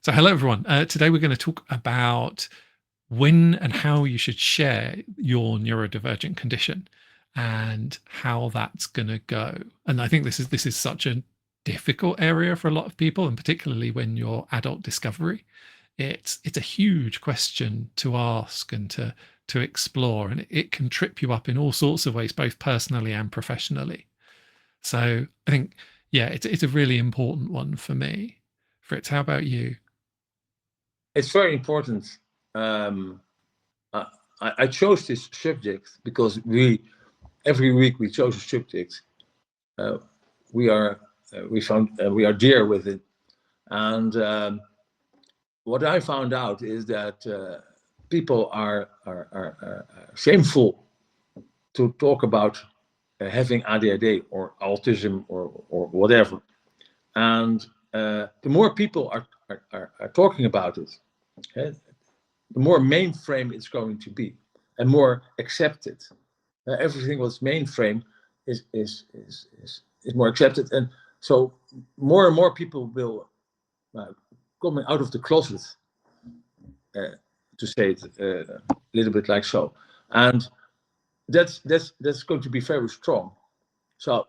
So hello everyone. Today we're going to talk about when and how you should share your neurodivergent condition and how that's going to go. And I think this is such a difficult area for a lot of people, and particularly when you're adult discovery. It's a huge question to ask and to explore, and it can trip you up in all sorts of ways, both personally and professionally. So I think, yeah, it's a really important one for me. Frits, how about you? It's very important. I chose this subject because every week we chose a subject. We are dear with it, and what I found out is that people are shameful to talk about having ADHD or autism or whatever, and the more people are talking about it, the more mainstream it's going to be and more accepted. Everything what's mainstream is more accepted, and so more and more people will coming out of the closet, to say it a little bit like so, and that's going to be very strong. So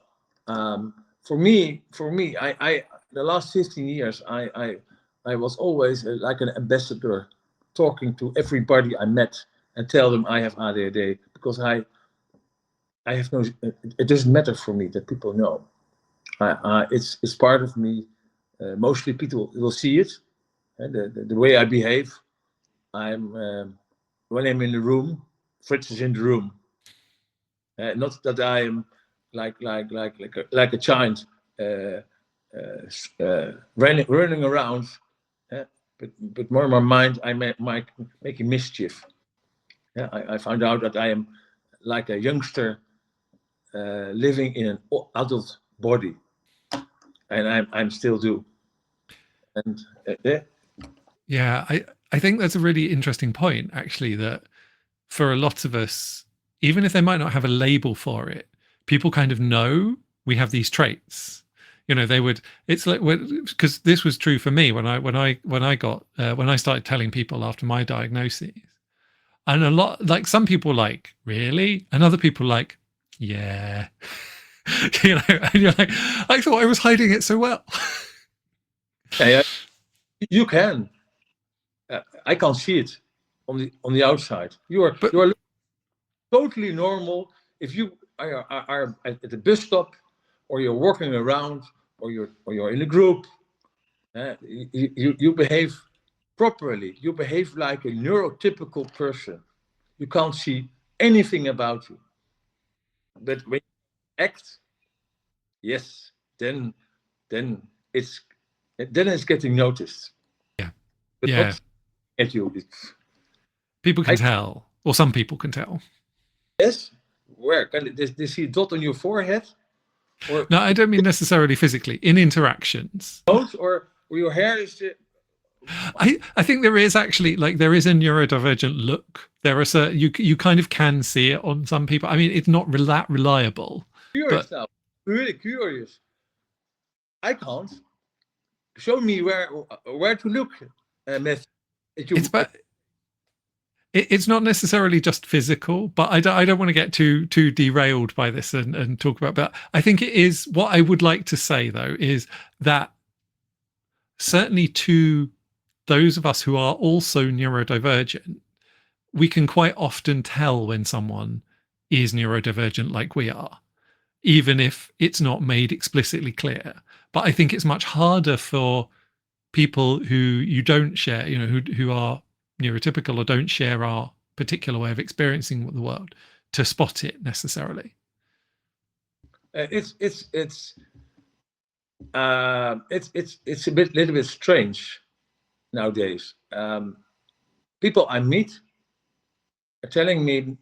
for me, I the last 15 years, I was always like an ambassador, talking to everybody I met and tell them I have ADHD, because I have no. It doesn't matter for me that people know. It's part of me. Mostly people will see it, the way I behave. When I'm in the room, Frits is in the room. Not that I am like a child running around, but more in my mind I'm making mischief. I found out that I am like a youngster living in an adult body, and I'm still do. And yeah, I think that's a really interesting point, actually, that for a lot of us, even if they might not have a label for it, people kind of know we have these traits. You know, they would. It's like, because this was true for me when I started telling people after my diagnosis, and a lot, like, some people like, really, and other people like, yeah. You know, and you're like, I thought I was hiding it so well. Yeah, you can. I can't see it on the outside. You are totally normal. If you are at the bus stop, or you're walking around, or you're in a group, you behave properly. You behave like a neurotypical person. You can't see anything about you. But when you act, yes, then it's getting noticed. Yeah, But yeah. not at you. People can tell, or some people can tell. Yes. Where can they see a dot on your forehead? Or no, I don't mean necessarily physically. In interactions, or your hair is. I think there is actually, like, there is a neurodivergent look. There are certain, you kind of can see it on some people. I mean, it's not that reliable. Curious now, really curious. I can't. Show me where to look. It's not necessarily just physical, but I don't want to get too derailed by this and talk about. But I think it is, what I would like to say though is that certainly to those of us who are also neurodivergent, we can quite often tell when someone is neurodivergent, like we are, even if it's not made explicitly clear. But I think it's much harder for people who you don't share, you know, who are neurotypical or don't share our particular way of experiencing the world, to spot it necessarily. It's a little bit strange nowadays. People I meet are telling me,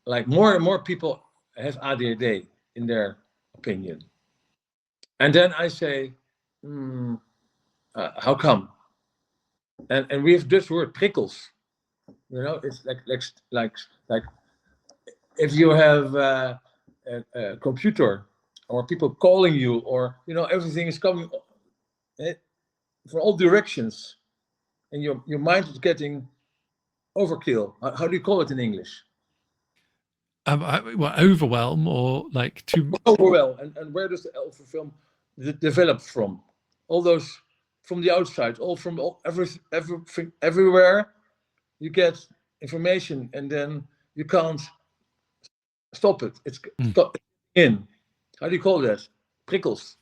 like, more and more people have ADHD in their opinion, and then I say, how come? And we have this word prikkels. You know, it's like if you have a computer, or people calling you, or, you know, everything is coming from all directions. and your mind is getting overkill. How do you call it in English? Well, overwhelm or like too Overwhelm. And where does the overwhelm develop from? All those from the outside, everything, everywhere. You get information, and then you can't stop it. It's in. How do you call that? Prikkels.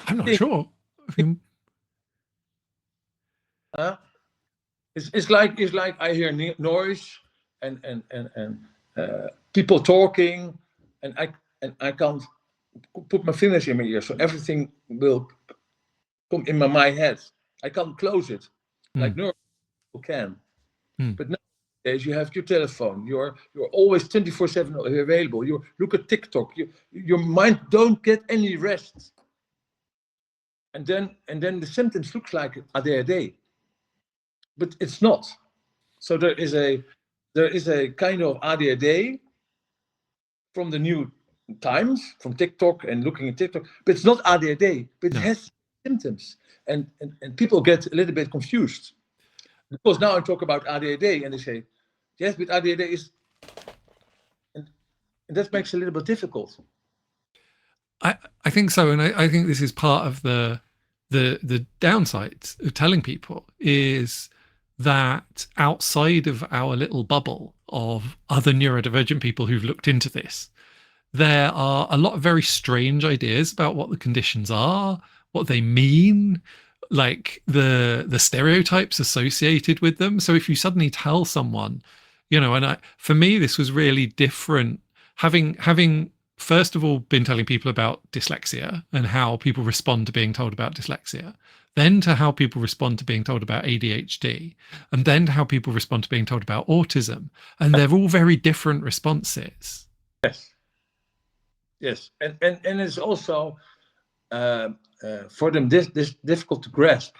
I'm not sure. I mean, it's like I hear noise and people talking, and I can't put my fingers in my ear, so everything will come in my head. I can't close it like normal people can. But nowadays you have your telephone. You're always 24/7 available. You look at TikTok. Your mind don't get any rest. And then the symptoms look like ADHD, but it's not. So there is a kind of ADHD from the new times, from TikTok and looking at TikTok, but it's not ADHD, but it has symptoms, and people get a little bit confused because now I talk about ADHD and they say, yes, but ADHD is, and that makes it a little bit difficult. I think so, and I think this is part of the downsides of telling people is that outside of our little bubble of other neurodivergent people who've looked into this, there are a lot of very strange ideas about what the conditions are, what they mean, like the stereotypes associated with them. So if you suddenly tell someone, and for me, this was really different, having first of all been telling people about dyslexia and how people respond to being told about dyslexia, then to how people respond to being told about ADHD, and then to how people respond to being told about autism. And they're all very different responses. Yes. And it's also for them this difficult to grasp.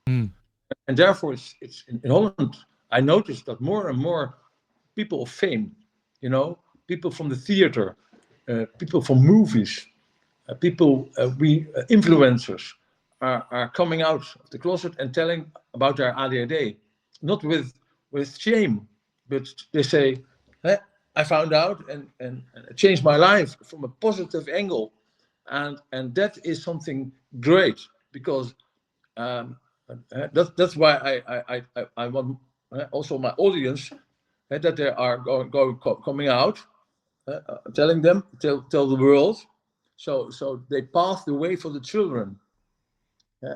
And therefore it's in Holland, I noticed that more and more people of fame, people from the theater, people from movies, influencers are coming out of the closet and telling about their ADHD, not with shame, but they say, hey, I found out and it changed my life from a positive angle, and that is something great, because that's why I want also my audience that they are coming out. Telling them, tell the world, so they pave the way for the children,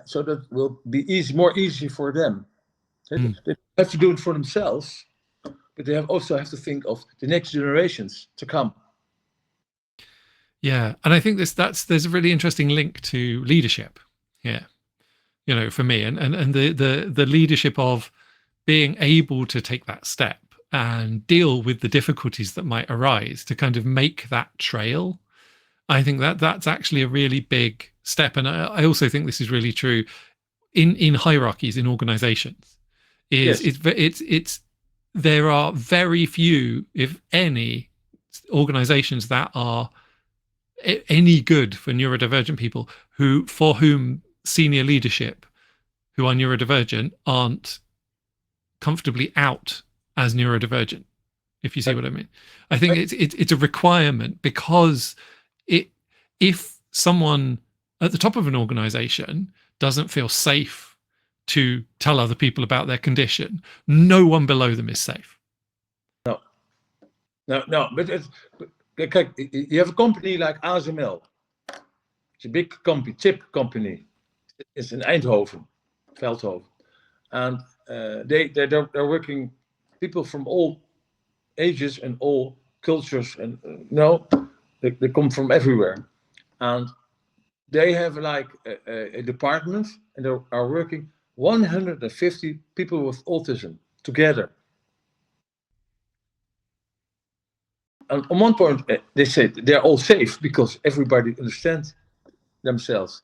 so that will be more easy for them. They have to do it for themselves, but they also have to think of the next generations to come. Yeah, and I think there's a really interesting link to leadership here, for me, and the leadership of being able to take that step and deal with the difficulties that might arise to kind of make that trail. I think that's actually a really big step. And I also think this is really true in hierarchies in organizations. There are very few, if any, organizations that are any good for neurodivergent people for whom senior leadership who are neurodivergent aren't comfortably out as neurodivergent, if you see what I mean. I think it's a requirement, because if someone at the top of an organization doesn't feel safe to tell other people about their condition, no one below them is safe. No, but you have a company like ASML. It's a big company, chip company. It's in Eindhoven, Veldhoven, and they're working people from all ages and all cultures, and they come from everywhere, and they have like a department, and they are working 150 people with autism together. And on one point, they said they're all safe because everybody understands themselves,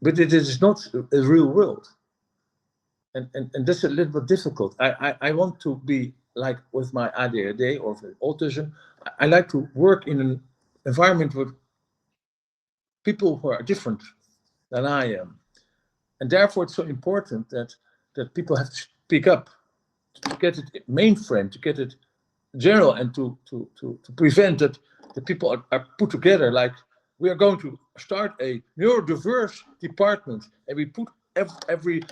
but it is not a real world. And that's a little bit difficult. I want to be like with my ADHD or with autism. I like to work in an environment with people who are different than I am, and therefore it's so important that that people have to speak up to get it mainframe, to get it general, and to prevent that the people are put together. Like, we are going to start a neurodiverse department, and we put every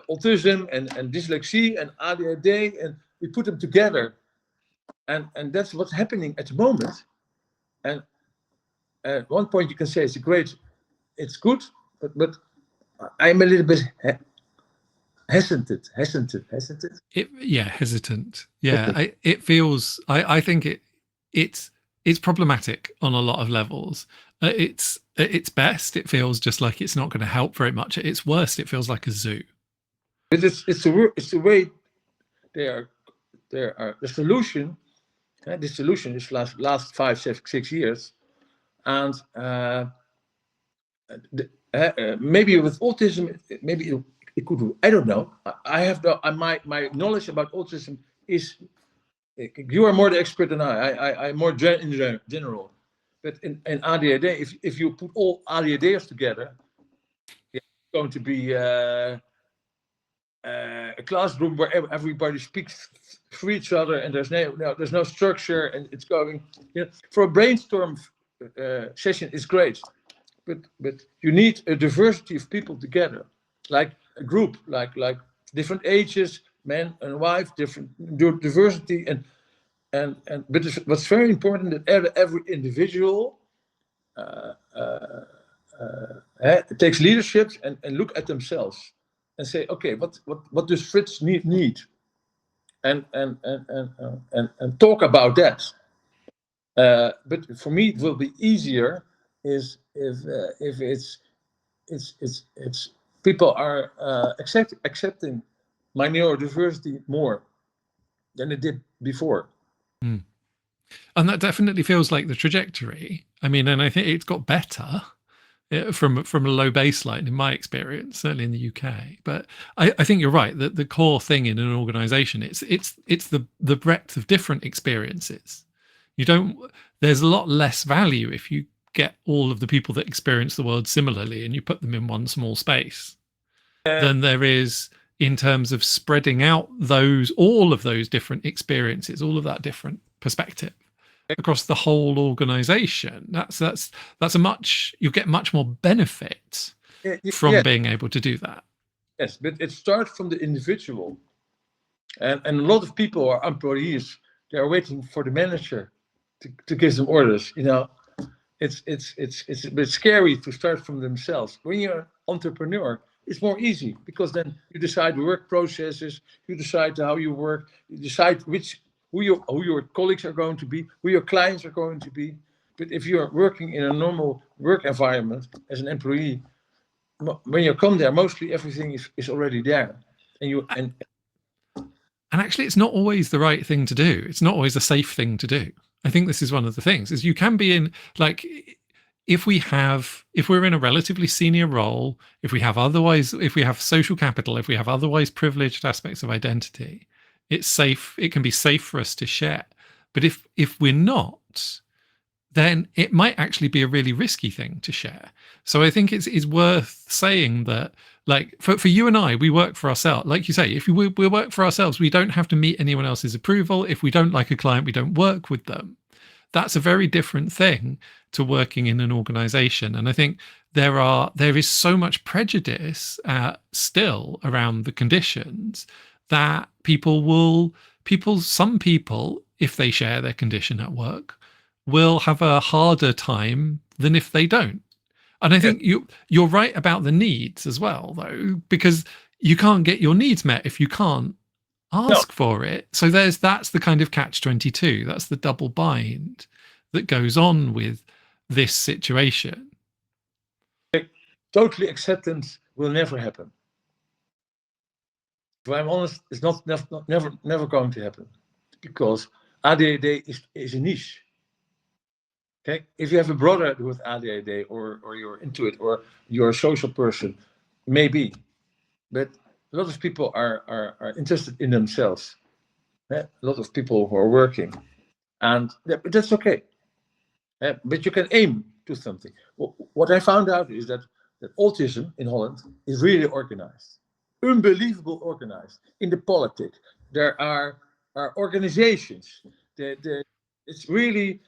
autism and dyslexia and ADHD, and we put them together, and that's what's happening at the moment. And at one point you can say it's it's good, but I'm a little bit hesitant. Hesitant. Yeah, it feels. I think it's problematic on a lot of levels. At its best, it feels just like it's not going to help very much. At its worst, it feels like a zoo. But it's the way they are. The solution. The solution is last 5, 6 years, and maybe with autism, maybe it could do. I don't know. I have my knowledge about autism is. You are more the expert than I. I'm more in general. But in ADHD, if you put all ADHDers together, it's going to be a classroom where everybody speaks for each other, and there's no structure, and it's going. For a brainstorm session is great, but you need a diversity of people together, like a group, like different ages, man and wife, different diversity, but what's very important that every individual takes leadership and look at themselves and say, okay, what does Frits need, and talk about that. But for me, it will be easier if it's people are accepting my neurodiversity more than it did before. And that definitely feels like the trajectory. I mean, and I think it's got better from a low baseline in my experience, certainly in the UK. But I think you're right that the core thing in an organization, it's the breadth of different experiences. There's a lot less value if you get all of the people that experience the world similarly and you put them in one small space than there is in terms of spreading out all of those different experiences, all of that different perspective across the whole organization. You get much more benefit from being able to do that. Yes, but it starts from the individual, and a lot of people are employees. They are waiting for the manager to give them orders. It's a bit scary to start from themselves. When you're an entrepreneur, it's more easy because then you decide work processes, you decide how you work, you decide who your colleagues are going to be, who your clients are going to be. But if you're working in a normal work environment as an employee, when you come there, mostly everything is already there, and actually, it's not always the right thing to do. It's not always a safe thing to do. I think this is one of the things, is you can be in, like, if we're in a relatively senior role, if we have social capital, if we have otherwise privileged aspects of identity, it's safe. It can be safe for us to share. But if we're not, then it might actually be a really risky thing to share. So I think it's worth saying that, like, for you and I, we work for ourselves. Like you say, if we work for ourselves, we don't have to meet anyone else's approval. If we don't like a client, we don't work with them. That's a very different thing to working in an organization. And I think there is so much prejudice still around the conditions that some people, if they share their condition at work, will have a harder time than if they don't. And I think you're right about the needs as well, though, because you can't get your needs met if you can't ask for it. So that's the kind of catch-22. That's the double bind that goes on with this situation. Totally acceptance will never happen. If I'm honest, it's never going to happen, because ADHD is a niche. Okay, if you have a brother with ADHD, or you're into it, or you're a social person, maybe, but a lot of people are interested in themselves. A lot of people who are working, and that's okay. But you can aim to something. What I found out is that autism in Holland is really organized. unbelievable organized. In the politics, there are organizations. It's really,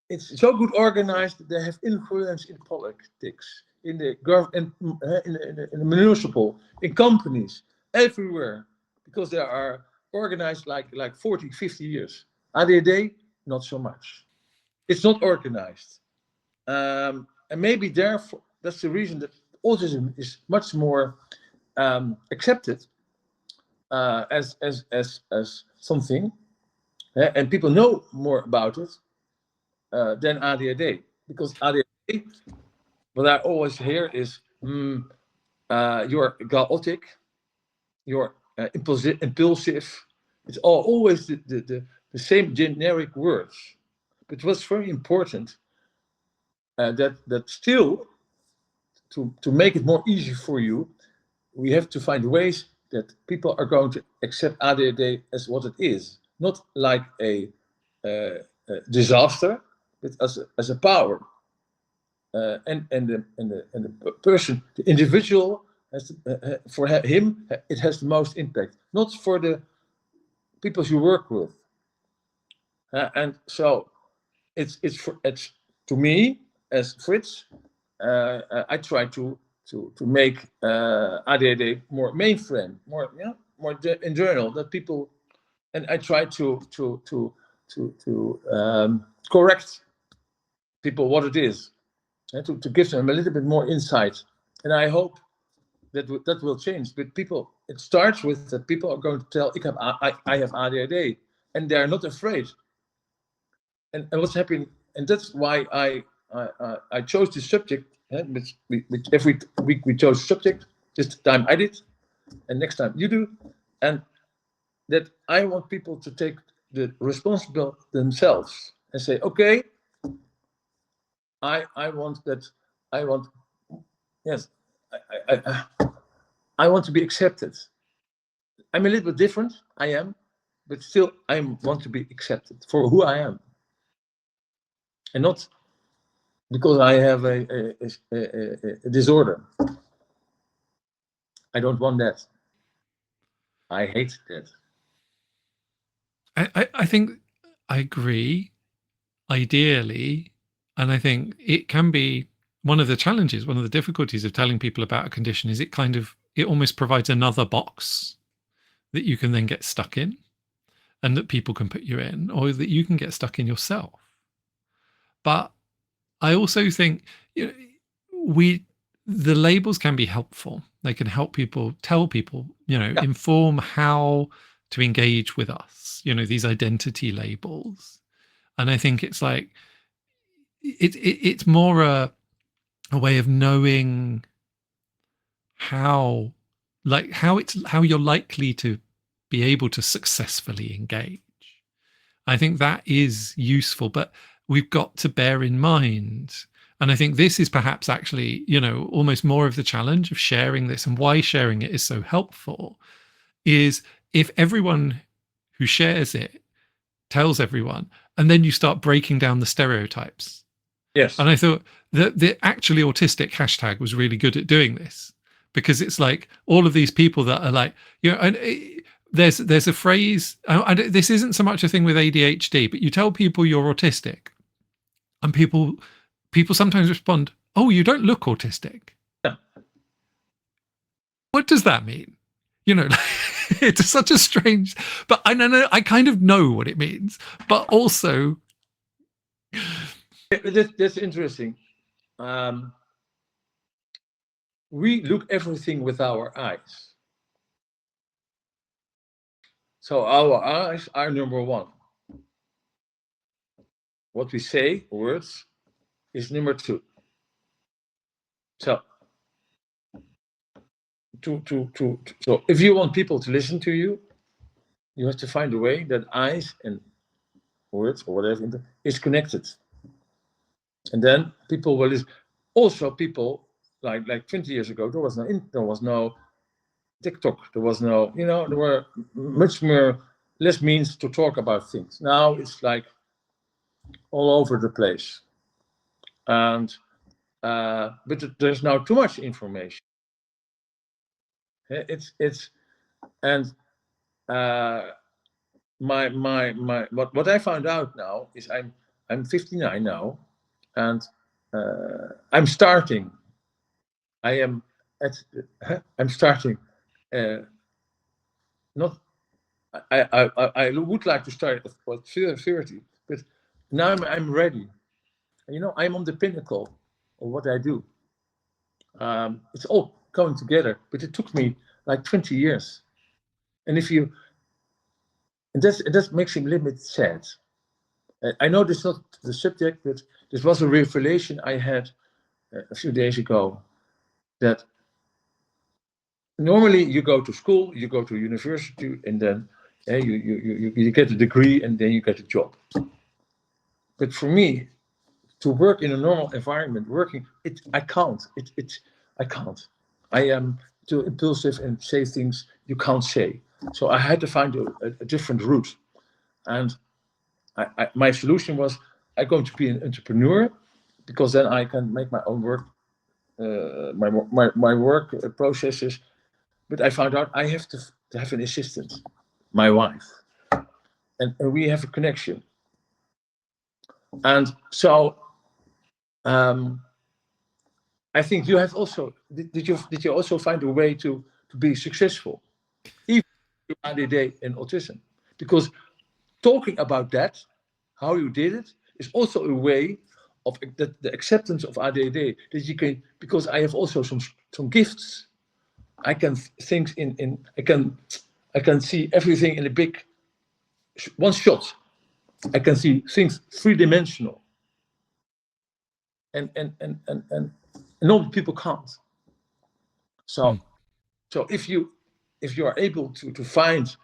it's so good organized that they have influence in politics, in the government, in the municipal, in companies, everywhere, because they are organized like 40, 50 years. ADHD, not so much. It's not organized. And maybe therefore, that's the reason that autism is much more accepted as something, and people know more about it than ADHD. Because ADHD, what I always hear is, you're chaotic, you're impulsive. It's always the same generic words. But what's very important, that still, to make it more easy for you, we have to find ways that people are going to accept ADHD as what it is, not like a disaster, but as a power. And the person, the individual, has to, for him, it has the most impact, not for the people you work with. And so it's to me as Frits, I try to make ADHD more mainstream, more in general, that people, and I try to correct people what it is, and to give them a little bit more insight. And I hope that will change. But people, it starts with that people are going to tell, I have ADHD, and they're not afraid. And what's happening, and that's why I chose this subject. With every week we chose a subject. This time I did, and next time you do, and that I want people to take the responsibility themselves and say, okay, I want that. I want, yes, I want to be accepted. I'm a little bit different. I am, but still I want to be accepted for who I am, and not because I have a disorder. I don't want that. I hate that. I think I agree, ideally, and I think it can be one of the challenges, one of the difficulties of telling people about a condition is it almost provides another box that you can then get stuck in, and that people can put you in, or that you can get stuck in yourself. But I also think, you know, the labels can be helpful. They can help people, tell people, inform how to engage with us, these identity labels. And I think it's like, it's more a way of knowing how you're likely to be able to successfully engage. I think that is useful, but we've got to bear in mind, and I think this is perhaps actually, almost more of the challenge of sharing this, and why sharing it is so helpful, is if everyone who shares it tells everyone, and then you start breaking down the stereotypes. Yes. And I thought that the actually autistic hashtag was really good at doing this, because it's like all of these people that are like, and there's a phrase, this isn't so much a thing with ADHD, but you tell people you're autistic, and people sometimes respond, "Oh, you don't look autistic." Yeah. What does that mean? It's such a strange, but I kind of know what it means, but also that's interesting. We look everything with our eyes. So our eyes are number one. What we say, words, is number two. So so if you want people to listen to you, you have to find a way that eyes and words or whatever is connected. And then people will listen. Also, people like 20 years ago, there was no TikTok, there was no, there were much less means to talk about things. Now it's like all over the place, and but there's now too much information. It's and my what I found out now is I'm 59 now, and I'm starting. I am at I'm starting. Not I would like to start at 30, but now I'm ready. You know, I'm on the pinnacle of what I do. It's all coming together, but it took me like 20 years. And if you, and that makes me a little bit sad. I know this is not the subject, but this was a revelation I had a few days ago. That normally you go to school, you go to university, and then you get a degree, and then you get a job. But for me, to work in a normal environment, I can't. I can't. I am too impulsive and say things you can't say. So I had to find a different route. And my solution was I'm going to be an entrepreneur, because then I can make my own work, my work processes. But I found out I have to have an assistant, my wife, and we have a connection. And so I think you have also, did you also find a way to be successful, even with ADD and autism? Because talking about that, how you did it, is also a way of the acceptance of ADD, that you can, because I have also some gifts. I can think I can see everything in a big one shot. I can see things three-dimensional. And normal people can't. So if you are able to find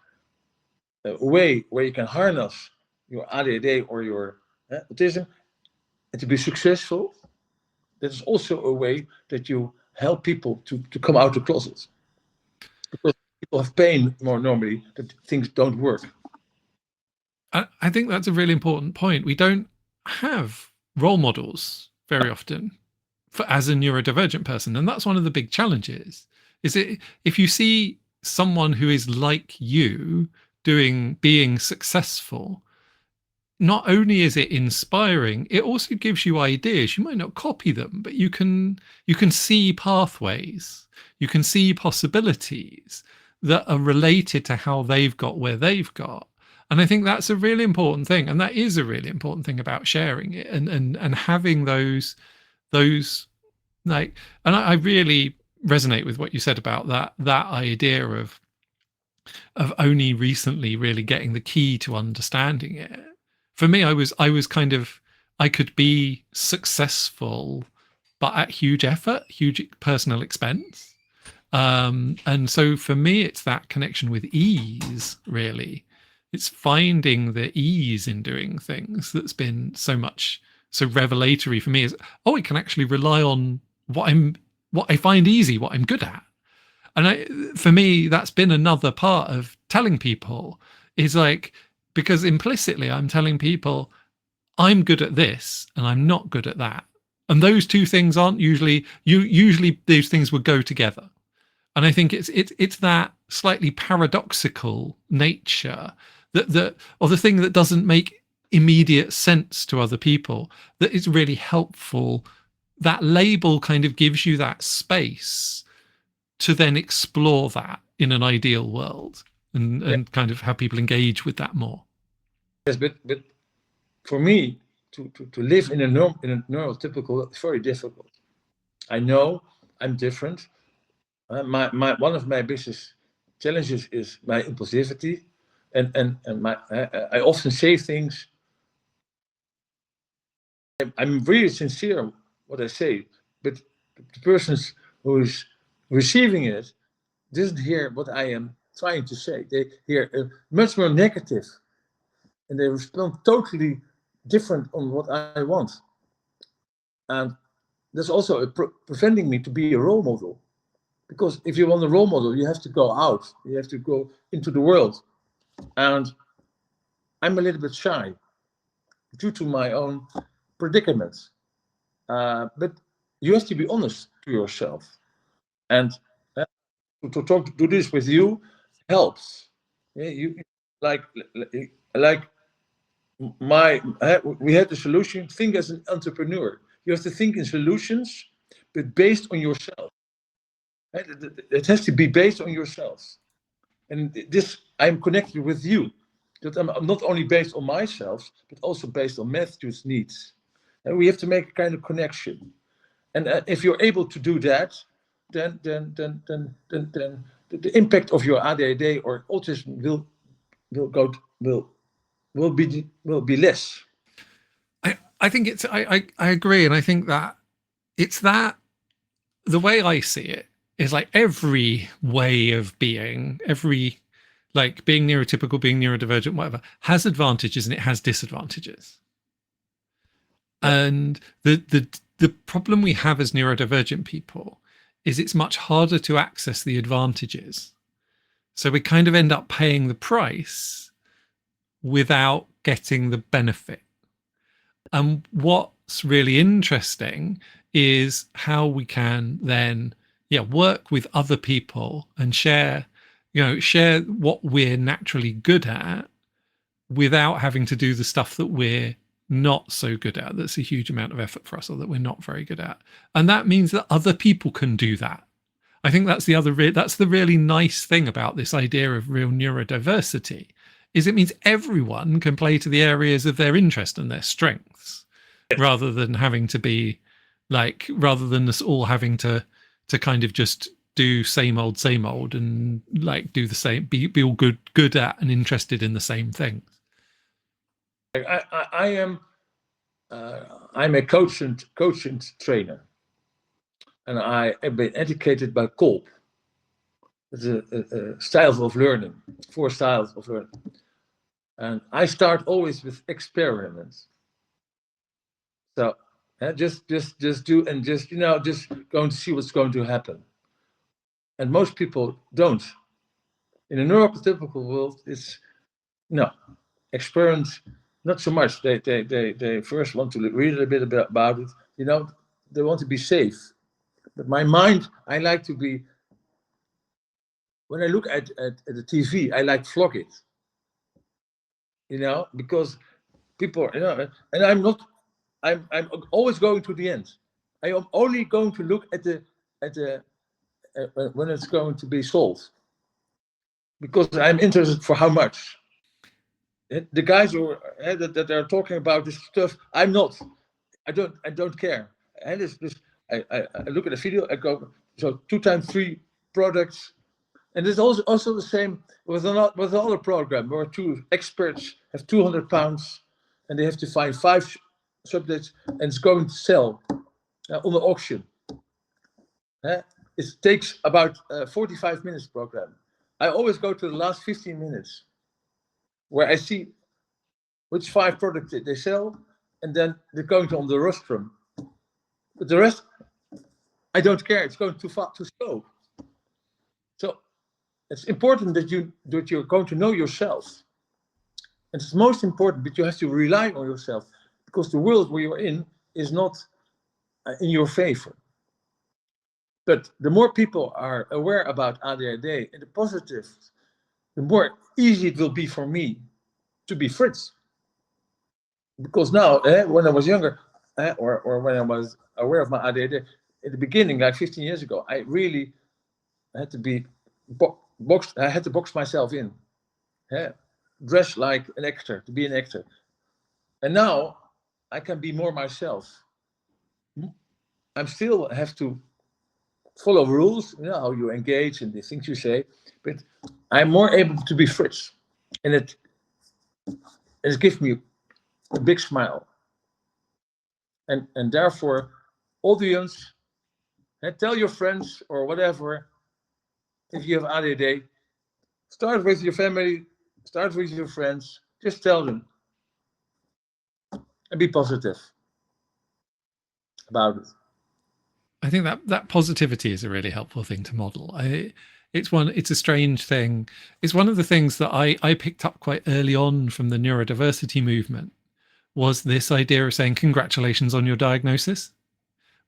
a way where you can harness your ADD or your autism and to be successful, that is also a way that you help people to come out of closets. Because people have pain more normally, that things don't work. I think that's a really important point. We don't have role models very often as a neurodivergent person, and that's one of the big challenges. Is it if you see someone who is like you being successful, not only is it inspiring, it also gives you ideas. You might not copy them, but you can see pathways, you can see possibilities that are related to how they've got where they've got. And I think that's a really important thing. And that is a really important thing about sharing it and having those like, and I really resonate with what you said about that idea of only recently really getting the key to understanding it. For me, I was kind of, I could be successful, but at huge effort, huge personal expense. And so for me, it's that connection with ease, really. It's finding the ease in doing things that's been so revelatory for me. Is, oh, I can actually rely on what I find easy, what I'm good at. And for me, that's been another part of telling people, is like, because implicitly I'm telling people I'm good at this and I'm not good at that. And those two things aren't usually those things would go together. And I think it's that slightly paradoxical nature that or the thing that doesn't make immediate sense to other people, that is really helpful. That label kind of gives you that space to then explore that in an ideal world and kind of how people engage with that more. Yes, but for me to live in a neurotypical, it's very difficult. I know I'm different. My one of my biggest challenges is my impulsivity, and my I often say things. I'm really sincere what I say, but the person who is receiving it doesn't hear what I am trying to say. They hear much more negative, and they respond totally different on what I want. And that's also preventing me to be a role model. Because if you want a role model, you have to go out. You have to go into the world. And I'm a little bit shy due to my own predicaments. But you have to be honest to yourself. And to talk to do this with you helps. Yeah, you like we had the solution. Think as an entrepreneur. You have to think in solutions, but based on yourself. It has to be based on yourself. And this, I'm connected with you. That I'm not only based on myself, but also based on Matthew's needs. And we have to make a kind of connection. And if you're able to do that, then the impact of your ADHD or autism will be less. I think it's I agree, and I think that it's that the way I see it is like every way of being, every like being neurotypical, being neurodivergent, whatever, has advantages and it has disadvantages. And the problem we have as neurodivergent people is it's much harder to access the advantages. So we kind of end up paying the price without getting the benefit. And what's really interesting is how we can then work with other people and share what we're naturally good at without having to do the stuff that we're not so good at, that's a huge amount of effort for us, or that we're not very good at. And that means that other people can do that. I think that's that's the really nice thing about this idea of real neurodiversity, is it means everyone can play to the areas of their interest and their strengths, rather than having to be like, rather than us all having to kind of just do same old and like do the same, be all good at and interested in the same things. I'm a coach and trainer, and I have been educated by Kolb. It's a styles of learning, 4 styles of learning, and I start always with experiments. So just do, and just going to see what's going to happen. And most people don't. In the neurotypical world, it's no experiments. Not so much. They first want to read a bit about it. They want to be safe. But my mind, I like to be. When I look at the TV, I like flog it. Because people, and I'm not. I'm always going to the end. I am only going to look at the when it's going to be solved, because I'm interested for how much. The guys that are talking about this stuff, I'm not. I don't care. And I look at the video. I go, so 2 times 3 products, and it's also the same with another program where 2 experts have 200 pounds, and they have to find 5 subjects, and it's going to sell on the auction. It takes about 45 minutes program. I always go to the last 15 minutes, where I see which 5 products they sell, and then they're going on the rostrum. But the rest, I don't care. It's going too far, too slow. So it's important that you're going to know yourself. And it's most important, but you have to rely on yourself, because the world where you're in is not in your favor. But the more people are aware about ADHD and the positives, the more easy it will be for me to be Frits. Because now, when I was younger, or when I was aware of my ADHD, in the beginning, like 15 years ago, I really had to be boxed. I had to box myself in, dress like an actor, to be an actor. And now I can be more myself. I still have to follow rules, how you engage and the things you say, but I'm more able to be Frits, and it gives me a big smile. And therefore, audience, tell your friends or whatever, if you have ADHD, start with your family, start with your friends, just tell them, and be positive about it. I think that positivity is a really helpful thing to model. It's a strange thing. It's one of the things that I picked up quite early on from the neurodiversity movement, was this idea of saying congratulations on your diagnosis.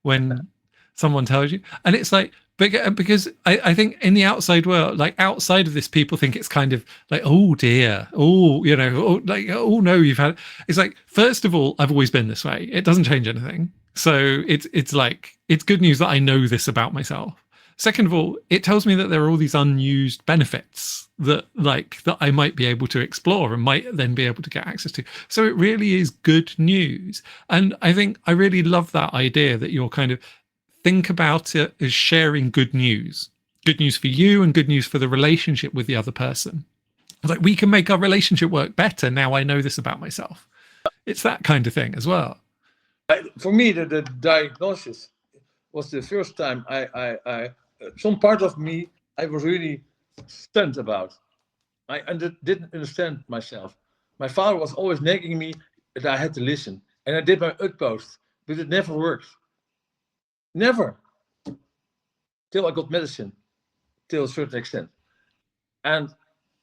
When someone tells you, and it's like, because I think in the outside world, like outside of this, people think it's kind of like, oh dear, oh, you know, oh, like, oh no, you've had, it's like, first of all, I've always been this way. It doesn't change anything. So it's like, it's good news that I know this about myself. Second of all, it tells me that there are all these unused benefits that I might be able to explore and might then be able to get access to. So it really is good news. And I think I really love that idea that you're kind of think about it as sharing good news for you and good news for the relationship with the other person. Like, we can make our relationship work better. Now I know this about myself. It's that kind of thing as well. For me, the diagnosis was the first time some part of me I was really stunned about. I didn't understand myself. My father was always nagging me that I had to listen, and I did my utmost, but it never worked. Never. Till I got medicine, till a certain extent. And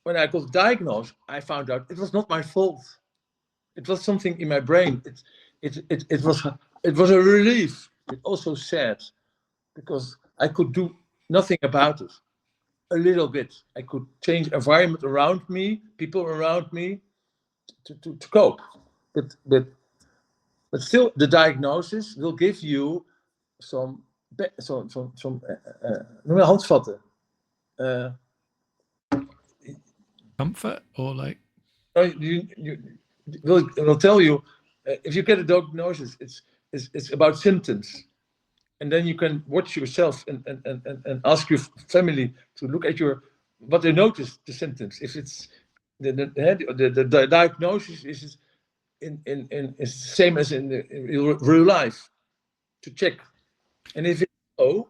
when I got diagnosed, I found out it was not my fault. It was something in my brain. It was a relief. It also sad, because I could do nothing about it. A little bit. I could change environment around me, people around me, to cope. But still, the diagnosis will give you some handvatten. Comfort, or like, will tell you, if you get a diagnosis, it's about symptoms. And then you can watch yourself and ask your family to look at what they notice, the symptoms. If it's the diagnosis is is the same as in real life, to check. And if it's no,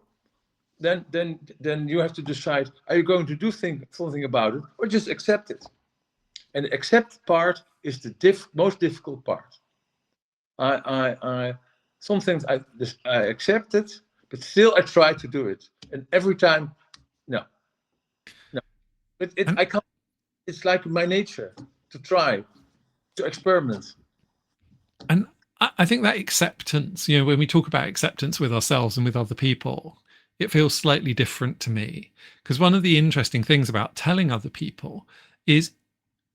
then you have to decide: are you going to do something about it, or just accept it? And the accept part is the most difficult part. Some things I accept it, but still I try to do it, and every time, no. But I can't. It's like my nature to try, to experiment. And I think that acceptance, you know, when we talk about acceptance with ourselves and with other people, it feels slightly different to me, because one of the interesting things about telling other people is,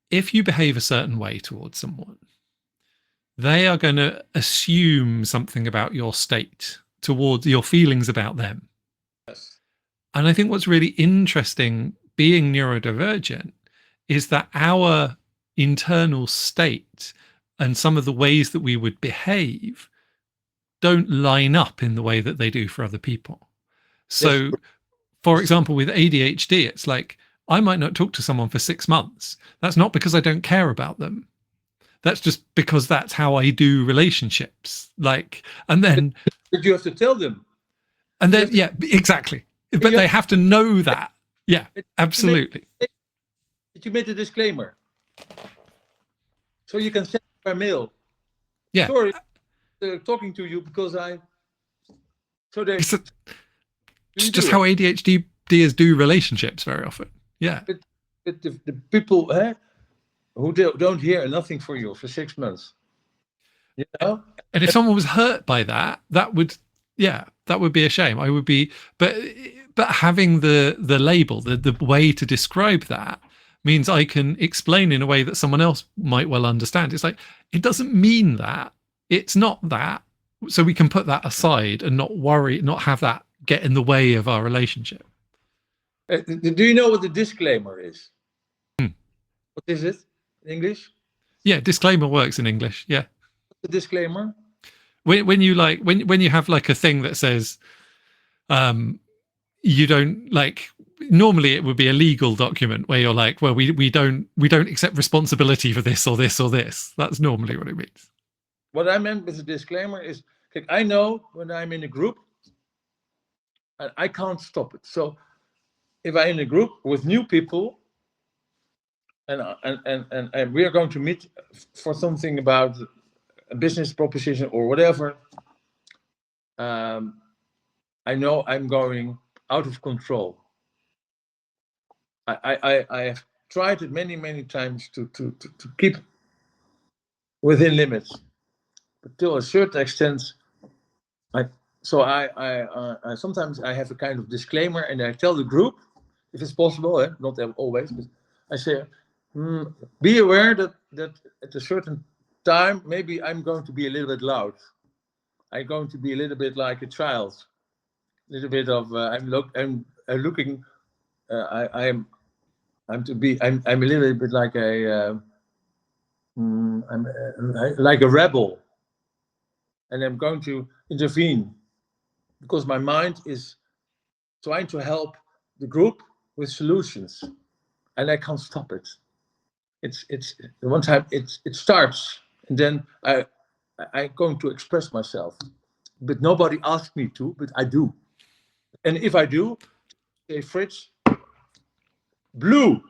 if you behave a certain way towards someone, they are going to assume something about your state, towards your feelings about them. Yes. And I think what's really interesting being neurodivergent is that our internal state and some of the ways that we would behave don't line up in the way that they do for other people. So, yes. For example, with ADHD, it's like, I might not talk to someone for 6 months. That's not because I don't care about them. That's just because that's how I do relationships. Like, and then, but you have to tell them. And then, yeah, exactly. But they have to know that. Yeah, absolutely. You made a disclaimer, so you can send by mail. Yeah. Sorry, they're talking to you because I. So they. It's just how ADHDers do relationships very often. Yeah. But the people who don't hear nothing for you for 6 months. You know? And if someone was hurt by that, that would be a shame. I would be, but having the label, the way to describe that means I can explain in a way that someone else might well understand. It's like, it doesn't mean that. It's not that. So we can put that aside and not worry, not have that get in the way of our relationship. Do you know what the disclaimer is? What is it in English? Yeah, disclaimer works in English. Yeah. The disclaimer? When you like, when you have like a thing that says, you don't like, normally it would be a legal document where you're like, well, we don't accept responsibility for this or this or this. That's normally what it means. What I meant with the disclaimer is, I know when I'm in a group, and I can't stop it. So if I'm in a group with new people, and we are going to meet for something about a business proposition or whatever, I know I'm going out of control. I have tried it many times to keep within limits, but to a certain extent, So I sometimes I have a kind of disclaimer, and I tell the group, if it's possible, not always, but I say, be aware that at a certain time, maybe I'm going to be a little bit loud. I'm going to be a little bit like a child, a little bit of I'm looking. I'm a little bit like like a rebel, and I'm going to intervene because my mind is trying to help the group with solutions, and I can't stop it. It's one time it starts, and then I'm going to express myself, but nobody asked me to, but I do. And if I do, say, Frits, blue.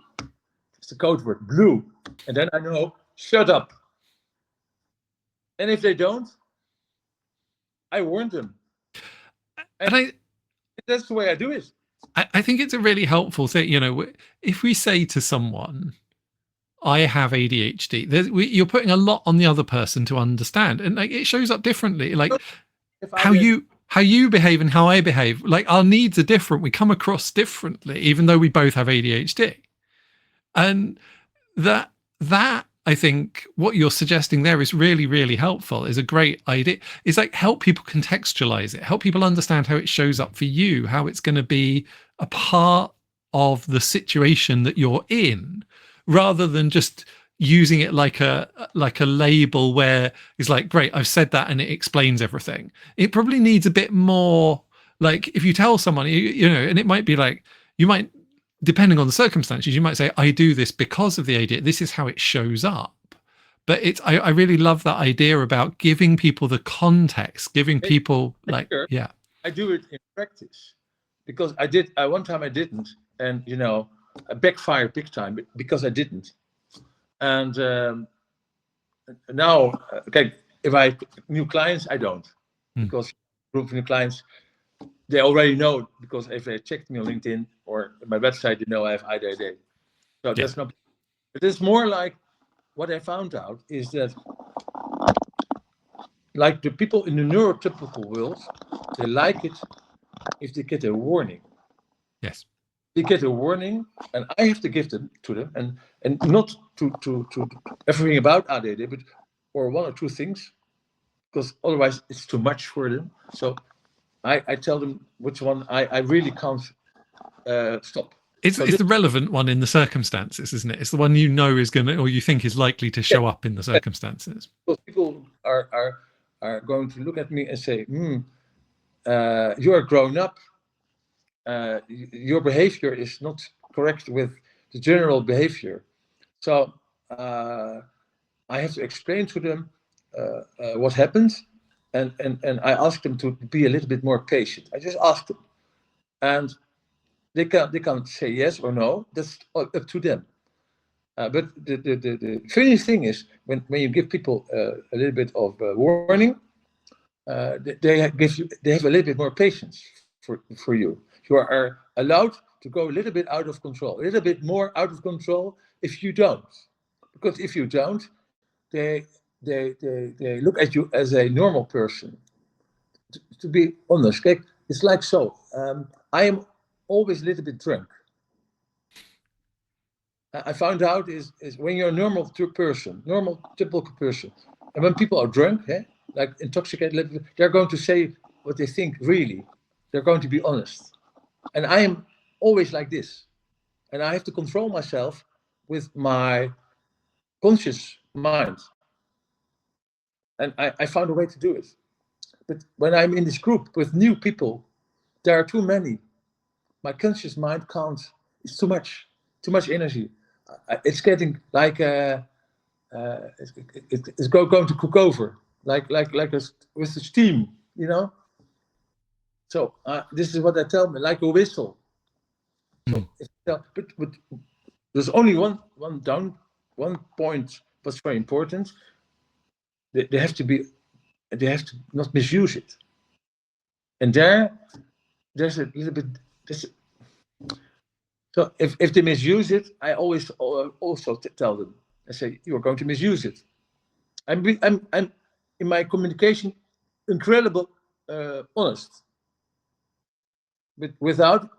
It's the code word, blue. And then I know, shut up. And if they don't, I warn them. And that's the way I do it. I think it's a really helpful thing. You know, if we say to someone, I have ADHD, you're putting a lot on the other person to understand. And like, it shows up differently. Like how you behave and how I behave, like our needs are different. We come across differently, even though we both have ADHD. And that I think what you're suggesting there is really, really helpful, is a great idea. It's like help people contextualize it, help people understand how it shows up for you, how it's going to be a part of the situation that you're in, rather than just using it like a label where it's like, great, I've said that and it explains everything. It probably needs a bit more, like if you tell someone, you know, and it might be like, you might, depending on the circumstances, you might say, I do this because of the ADHD. This is how it shows up. But I really love that idea about giving people the context, giving people like, yeah. I do it in practice because one time I didn't. And, you know, I backfired big time because I didn't. And now, okay, if I have new clients, I don't. Because group of new clients, they already know, because if they checked me on LinkedIn or my website, they know I have ADHD. So that's not, but it's more like what I found out is that, like the people in the neurotypical world, they like it if they get a warning. Yes. They get a warning, and I have to give them to them, and not to everything about ADHD, but or one or two things, because otherwise it's too much for them. So I tell them which one I really can't stop. It's the relevant one in the circumstances, isn't it? It's the one you know is going to, or you think is likely to show up in the circumstances. Because people are going to look at me and say, you are grown up. Your behavior is not correct with the general behavior. So I have to explain to them what happened, and I ask them to be a little bit more patient. I just ask them, and they can say yes or no. That's up to them. But the funny thing is, when you give people a little bit of warning, they have a little bit more patience for you. You are allowed to go a little bit out of control, a little bit more out of control if you don't. Because if you don't, they look at you as a normal person. To be honest, okay? It's like so. I am always a little bit drunk. I found out is when you're a normal typical person, and when people are drunk, like intoxicated, they're going to say what they think really. They're going to be honest. And I am always like this. And I have to control myself with my conscious mind. And I found a way to do it. But when I'm in this group with new people, there are too many. My conscious mind can't. It's too much energy. It's getting like it's going to cook over, like with the steam, you know. So this is what I tell me, like a whistle. So, but there's only one point that's very important. They have to not misuse it. And there's a little bit. So if they misuse it, I always also tell them. I say, you are going to misuse it. I'm in my communication incredible honest, but without.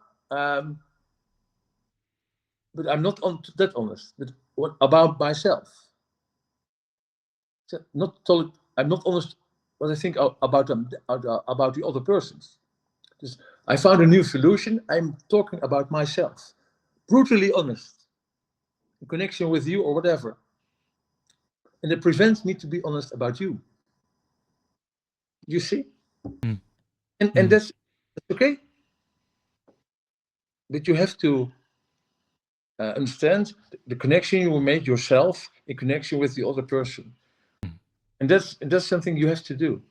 But I'm not that honest. But what about myself? So I'm not honest what I think about them, about the other persons. Just, I found a new solution. I'm talking about myself, brutally honest, in connection with you or whatever, and it prevents me to be honest about you. You see, and that's okay. But you have to understand the connection you will make yourself in connection with the other person, and that's something you have to do.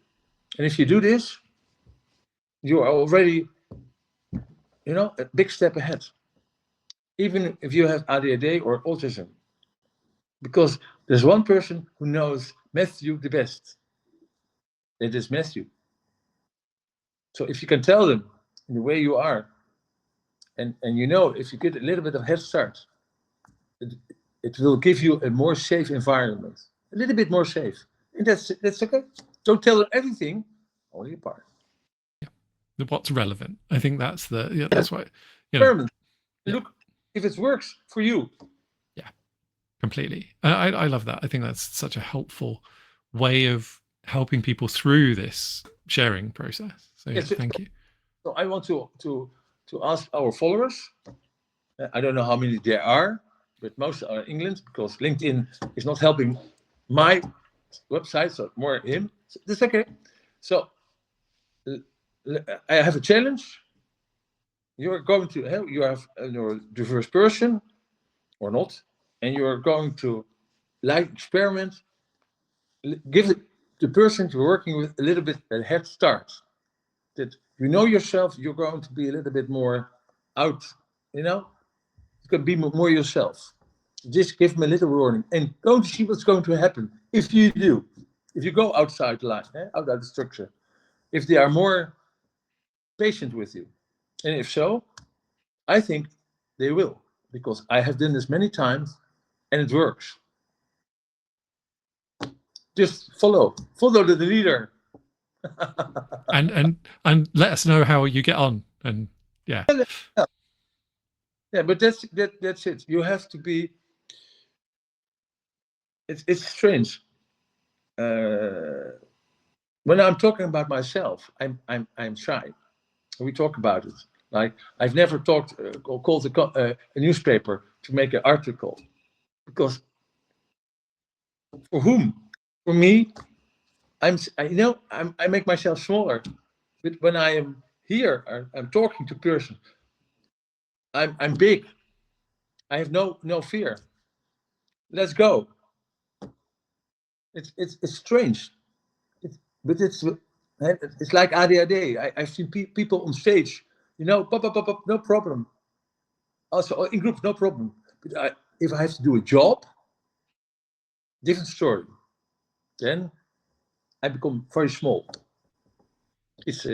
And if you do this, you are already, a big step ahead. Even if you have ADHD or autism, because there's one person who knows Matthew the best. It is Matthew. So if you can tell them in the way you are, and if you get a little bit of head start, it will give you a more safe environment, a little bit more safe, and that's okay. Don't tell them everything, only a part. Yeah, what's relevant. I think that's that's why. Look, if it works for you. Yeah, completely. I love that. I think that's such a helpful way of helping people through this sharing process. So yeah, thank you. So I want to ask our followers. I don't know how many there are, but most are in England because LinkedIn is not helping my website, so more him. So that's okay. So I have a challenge. You're going to you have a neurodiverse person or not, and you're going to experiment. Give the person you're working with a little bit a head start. That you know yourself, you're going to be a little bit more out, you can be more yourself. Just give them a little warning and don't see what's going to happen if you do. If you go outside the line, outside the structure, if they are more patient with you. And if so, I think they will, because I have done this many times and it works. Just follow the leader. and let us know how you get on. And yeah, but that's it. You have to be. It's strange. When I'm talking about myself, I'm shy. We talk about it. Like I've never called a newspaper to make an article, because for whom? For me, I make myself smaller. But when I am here, I'm talking to person. I'm big. I have no fear. Let's go. It's strange, but it's like ADHD. I've seen people on stage, pop, no problem. Also in groups, no problem. But if I have to do a job, different story. Then I become very small. It's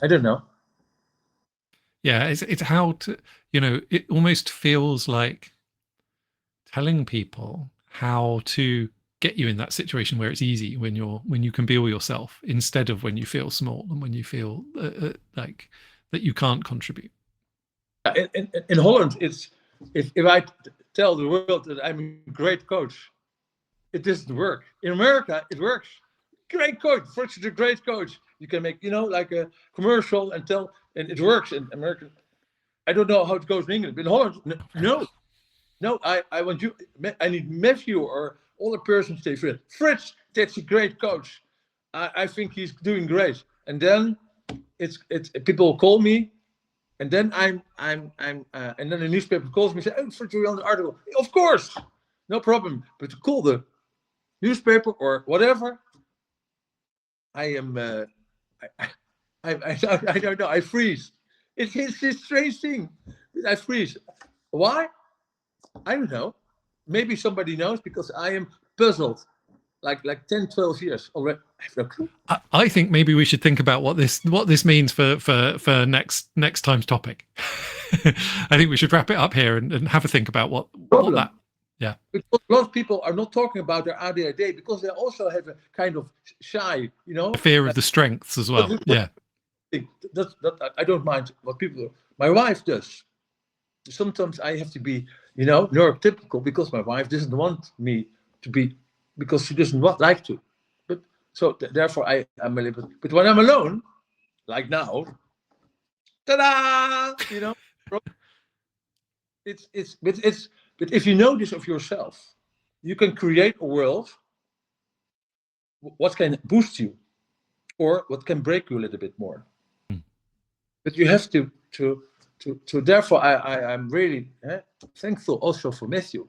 I don't know. Yeah, it's how to, it almost feels like telling people how to get you in that situation where it's easy, when you can be all yourself, instead of when you feel small and when you feel like that you can't contribute. In Holland, it's if I tell the world that I'm a great coach, it doesn't work. In America, it works. Great coach, Frits is a great coach. You can make, like a commercial and it works in America. I don't know how it goes in England, but in Holland, no. I want you. I need Matthew or other person to say, Frits, that's a great coach. I think he's doing great. And then it's people call me, and then and then the newspaper calls me and say, oh, Frits, you're on the article. Of course, no problem. But to call the newspaper or whatever, I am. I don't know. I freeze. It's this strange thing. I freeze. Why? I don't know. Maybe somebody knows, because I am puzzled. Like 10, 12 years already. I have no clue. I think maybe we should think about what this means for next time's topic. I think we should wrap it up here and have a think about what that Yeah. Because a lot of people are not talking about their ADHD because they also have a kind of shy, The fear of the strengths as well. Yeah. I don't mind what people do. My wife does. Sometimes I have to be, neurotypical because my wife doesn't want me to be, because she doesn't like to. But so therefore I'm a little bit. But when I'm alone, like now, ta-da! But if you know this of yourself, you can create a world what can boost you or what can break you a little bit more. But you have to therefore I'm really thankful also for Matthew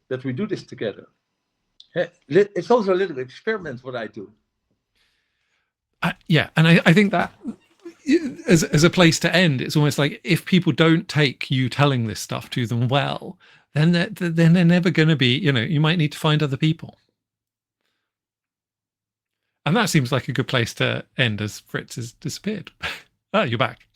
that we do this together. It's also a little experiment what I do. Yeah, and I think that as a place to end, it's almost like if people don't take you telling this stuff to them well, then they're never going to be, you might need to find other people. And that seems like a good place to end as Frits has disappeared. Oh, you're back.